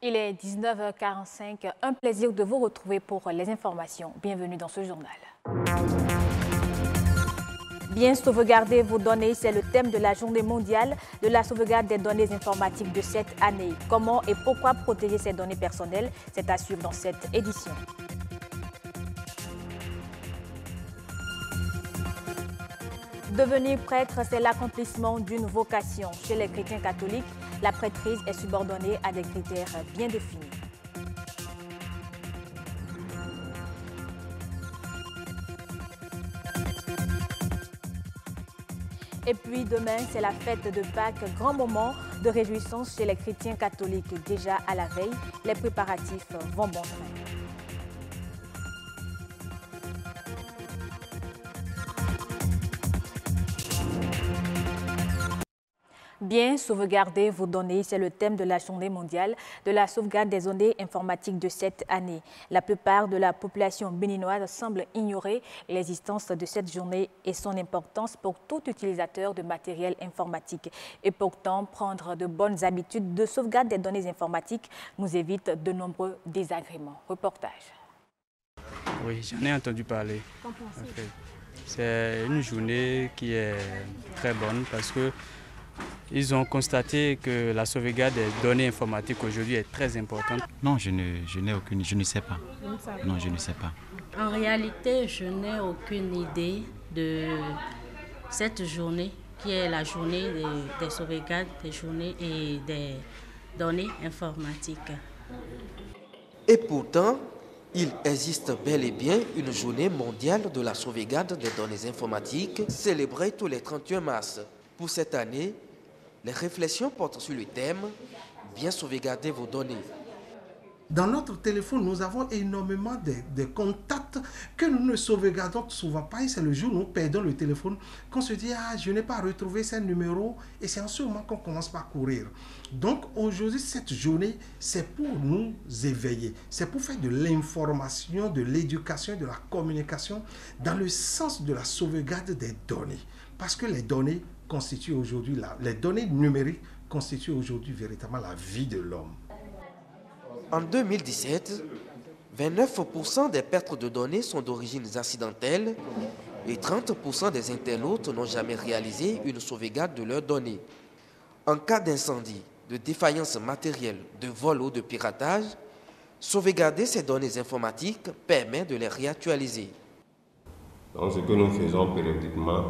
Il est 19h45, un plaisir de vous retrouver pour les informations. Bienvenue dans ce journal. Bien sauvegarder vos données, c'est le thème de la journée mondiale de la sauvegarde des données informatiques de cette année. Comment et pourquoi protéger ces données personnelles, c'est à suivre dans cette édition. Devenir prêtre, c'est l'accomplissement d'une vocation. Chez les chrétiens catholiques, la prêtrise est subordonnée à des critères bien définis. Et puis demain, c'est la fête de Pâques, grand moment de réjouissance chez les chrétiens catholiques. Déjà à la veille, les préparatifs vont bon train. Bien sauvegarder vos données, c'est le thème de la journée mondiale de la sauvegarde des données informatiques de cette année. La plupart de la population béninoise semble ignorer l'existence de cette journée et son importance pour tout utilisateur de matériel informatique. Et pourtant, prendre de bonnes habitudes de sauvegarde des données informatiques nous évite de nombreux désagréments. Reportage. Oui, j'en ai entendu parler. Qu'en pensez-vous ? C'est une journée qui est très bonne parce que ils ont constaté que la sauvegarde des données informatiques aujourd'hui est très importante. Non, je ne sais pas. Non, je ne sais pas. En réalité, je n'ai aucune idée de cette journée qui est la journée des sauvegardes des journées et des données informatiques. Et pourtant, il existe bel et bien une journée mondiale de la sauvegarde des données informatiques célébrée tous les 31 mars. Pour cette année, les réflexions portent sur le thème « Bien sauvegarder vos données ». Dans notre téléphone, nous avons énormément de contacts que nous ne sauvegardons souvent pas. Et c'est le jour où nous perdons le téléphone qu'on se dit « Ah, je n'ai pas retrouvé ces numéros » et c'est en ce moment qu'on commence par courir. Donc aujourd'hui, cette journée, c'est pour nous éveiller. C'est pour faire de l'information, de l'éducation, de la communication dans le sens de la sauvegarde des données. Parce que les données constituent aujourd'hui, les données numériques constituent aujourd'hui véritablement la vie de l'homme. En 2017, 29% des pertes de données sont d'origine accidentelle et 30% des internautes n'ont jamais réalisé une sauvegarde de leurs données. En cas d'incendie, de défaillance matérielle, de vol ou de piratage, sauvegarder ces données informatiques permet de les réactualiser. Donc ce que nous faisons périodiquement,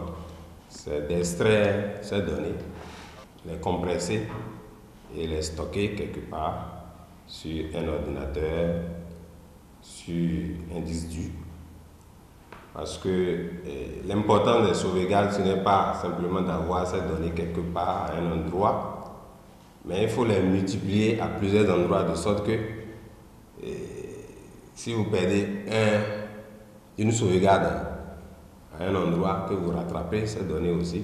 c'est d'extraire ces données, les compresser et les stocker quelque part sur un ordinateur, sur un disque dur. Parce que l'important des sauvegardes, ce n'est pas simplement d'avoir ces données quelque part à un endroit, mais il faut les multiplier à plusieurs endroits de sorte que si vous perdez une sauvegarde à un endroit, que vous rattrapez ces données aussi.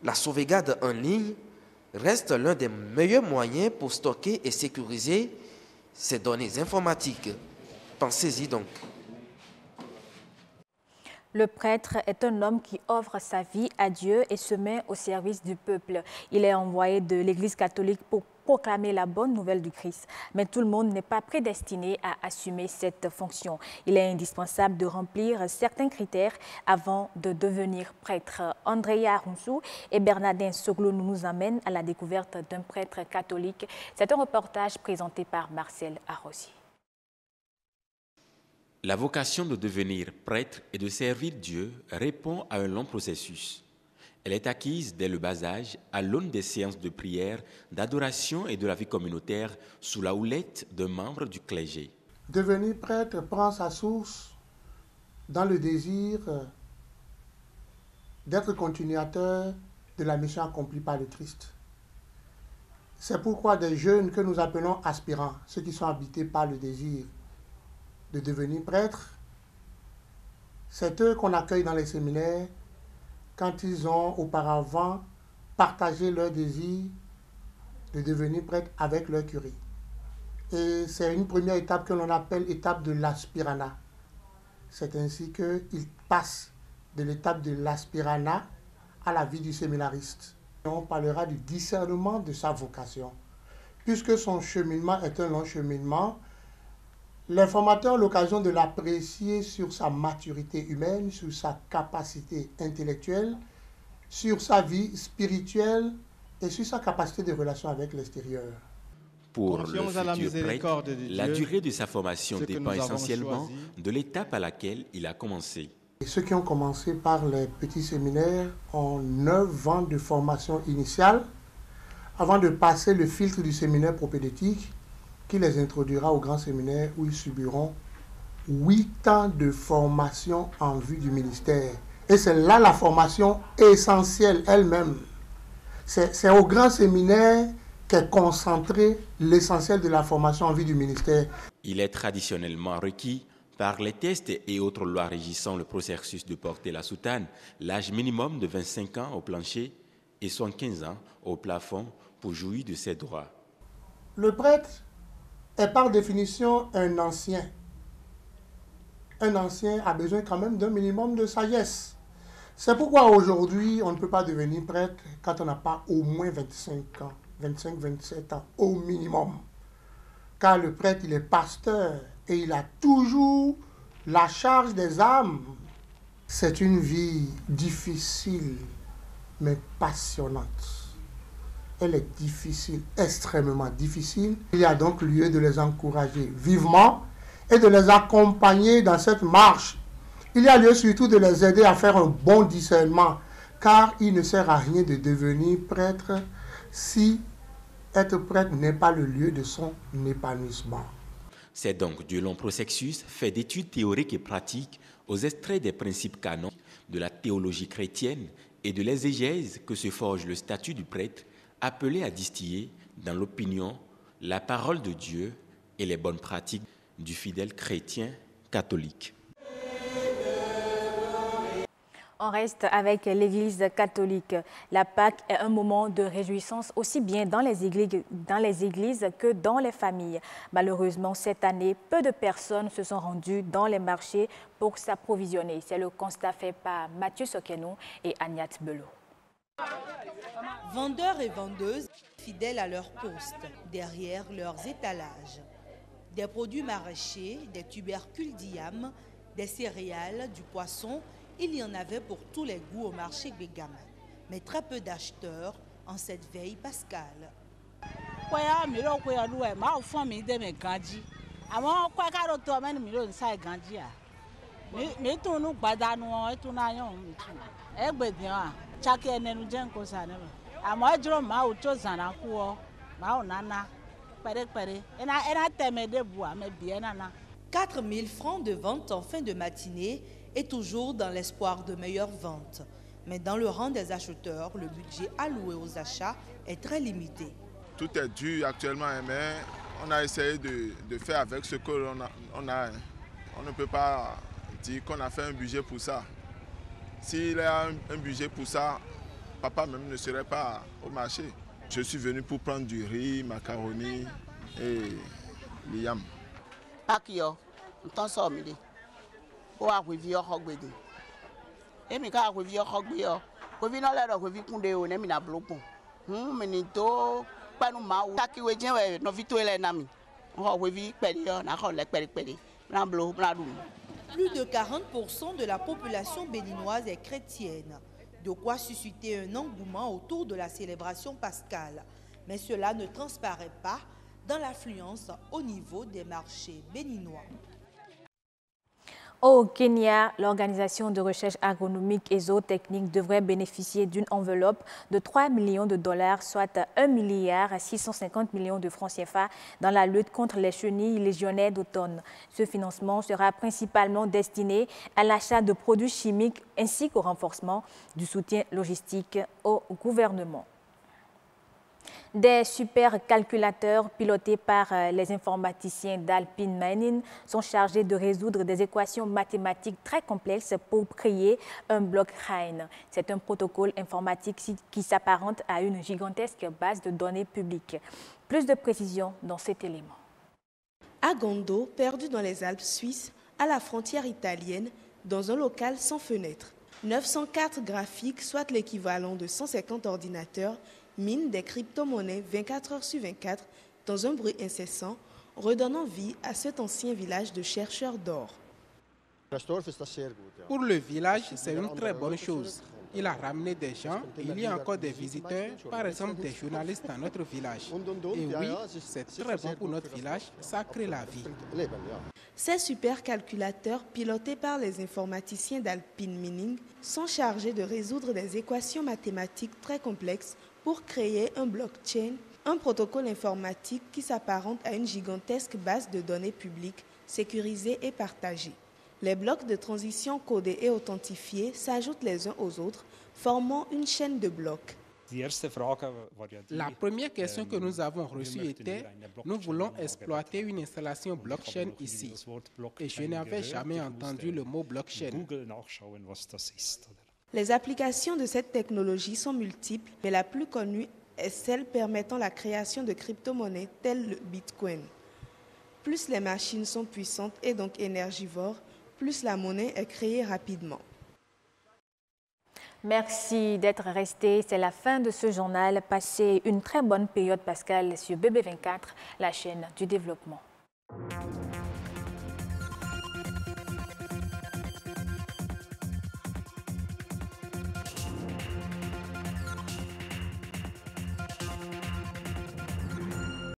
La sauvegarde en ligne reste l'un des meilleurs moyens pour stocker et sécuriser ces données informatiques. Pensez-y donc. Le prêtre est un homme qui offre sa vie à Dieu et se met au service du peuple. Il est envoyé de l'Église catholique pour proclamer la bonne nouvelle du Christ. Mais tout le monde n'est pas prédestiné à assumer cette fonction. Il est indispensable de remplir certains critères avant de devenir prêtre. Andrea Roussou et Bernardin Soglou nous amènent à la découverte d'un prêtre catholique. C'est un reportage présenté par Marcel Arrossi. La vocation de devenir prêtre et de servir Dieu répond à un long processus. Elle est acquise dès le bas âge à l'aune des séances de prière, d'adoration et de la vie communautaire sous la houlette d'un membre du clergé. Devenir prêtre prend sa source dans le désir d'être continuateur de la mission accomplie par le Christ. C'est pourquoi des jeunes que nous appelons aspirants, ceux qui sont habités par le désir de devenir prêtre, c'est eux qu'on accueille dans les séminaires quand ils ont auparavant partagé leur désir de devenir prêtre avec leur curé. Et c'est une première étape que l'on appelle étape de l'aspirana. C'est ainsi qu'ils passent de l'étape de l'aspirana à la vie du séminariste. On parlera du discernement de sa vocation. puisque son cheminement est un long cheminement, l'informateur a l'occasion de l'apprécier sur sa maturité humaine, sur sa capacité intellectuelle, sur sa vie spirituelle et sur sa capacité de relation avec l'extérieur. Pour le futur prêtre, la durée de sa formation dépend essentiellement de l'étape à laquelle il a commencé. Et ceux qui ont commencé par les petits séminaires ont 9 ans de formation initiale avant de passer le filtre du séminaire propédeutique qui les introduira au grand séminaire où ils subiront 8 ans de formation en vue du ministère. Et c'est là la formation essentielle elle-même. C'est au grand séminaire qu'est concentré l'essentiel de la formation en vue du ministère. Il est traditionnellement requis par les tests et autres lois régissant le processus de porter la soutane, l'âge minimum de 25 ans au plancher et 75 ans au plafond pour jouir de ses droits. Le prêtre est par définition un ancien. Un ancien a besoin quand même d'un minimum de sagesse. C'est pourquoi aujourd'hui, on ne peut pas devenir prêtre quand on n'a pas au moins 25 ans, 25-27 ans au minimum. Car le prêtre, il est pasteur et il a toujours la charge des âmes. C'est une vie difficile, mais passionnante. Elle est difficile, extrêmement difficile. Il y a donc lieu de les encourager vivement et de les accompagner dans cette marche. Il y a lieu surtout de les aider à faire un bon discernement, car il ne sert à rien de devenir prêtre si être prêtre n'est pas le lieu de son épanouissement. C'est donc du long processus fait d'études théoriques et pratiques aux extraits des principes canons de la théologie chrétienne et de l'exégèse que se forge le statut du prêtre, appelé à distiller dans l'opinion la parole de Dieu et les bonnes pratiques du fidèle chrétien catholique. On reste avec l'Église catholique. La Pâque est un moment de réjouissance aussi bien dans les églises que dans les familles. Malheureusement, cette année, peu de personnes se sont rendues dans les marchés pour s'approvisionner. C'est le constat fait par Mathieu Sokenou et Agnat Belot. Vendeurs et vendeuses fidèles à leur poste, derrière leurs étalages. Des produits maraîchers, des tubercules d'yam, des céréales, du poisson. Il y en avait pour tous les goûts au marché Begama, mais très peu d'acheteurs en cette veille pascale. « 4 000 francs de vente en fin de matinée et toujours dans l'espoir de meilleures ventes. Mais dans le rang des acheteurs, le budget alloué aux achats est très limité. Tout est dur actuellement, mais on a essayé de faire avec ce que l'on a. On ne peut pas dire qu'on a fait un budget pour ça. S'il y a un budget pour ça, papa même ne serait pas au marché. Je suis venu pour prendre du riz, macaroni et l'yam. Pakio, on t'en sort, midi. Ou à revivre au Hogwedi. Et mes gars revivre au Hogwedi. Revivre dans l'air, revivre pour des honnêtes, mais bloqué. Menito, pas nous maou. Taki wedien, nos vitos et les amis. On revivre, périr, on a les périr, blanc, Plus de 40% de la population béninoise est chrétienne. De quoi susciter un engouement autour de la célébration pascale. Mais cela ne transparaît pas dans l'affluence au niveau des marchés béninois. Au Kenya, l'organisation de recherche agronomique et zootechnique devrait bénéficier d'une enveloppe de 3 millions de dollars, soit 1 milliard 650 millions de francs CFA dans la lutte contre les chenilles légionnaires d'automne. Ce financement sera principalement destiné à l'achat de produits chimiques ainsi qu'au renforcement du soutien logistique au gouvernement. Des supercalculateurs pilotés par les informaticiens d'Alpine Mining sont chargés de résoudre des équations mathématiques très complexes pour créer un bloc Rhine. C'est un protocole informatique qui s'apparente à une gigantesque base de données publiques. Plus de précision dans cet élément. À Gondo, perdu dans les Alpes suisses, à la frontière italienne, dans un local sans fenêtre. 900 cartes graphiques, soit l'équivalent de 150 ordinateurs, minent des crypto-monnaies 24 heures sur 24 dans un bruit incessant, redonnant vie à cet ancien village de chercheurs d'or. Pour le village, c'est une très bonne chose. Il a ramené des gens et il y a encore des visiteurs, par exemple des journalistes dans notre village. Et oui, c'est très bon pour notre village, ça crée la vie. Ces supercalculateurs, pilotés par les informaticiens d'Alpine Mining, sont chargés de résoudre des équations mathématiques très complexes pour créer un blockchain, un protocole informatique qui s'apparente à une gigantesque base de données publiques, sécurisée et partagée. Les blocs de transition codés et authentifiés s'ajoutent les uns aux autres, formant une chaîne de blocs. La première question que nous avons reçue était « Nous voulons exploiter une installation blockchain ici ». Et je n'avais jamais entendu le mot blockchain. Les applications de cette technologie sont multiples, mais la plus connue est celle permettant la création de crypto-monnaies telles le Bitcoin. Plus les machines sont puissantes et donc énergivores, plus la monnaie est créée rapidement. Merci d'être resté. C'est la fin de ce journal. Passez une très bonne période, Pascal, sur BB24, la chaîne du développement.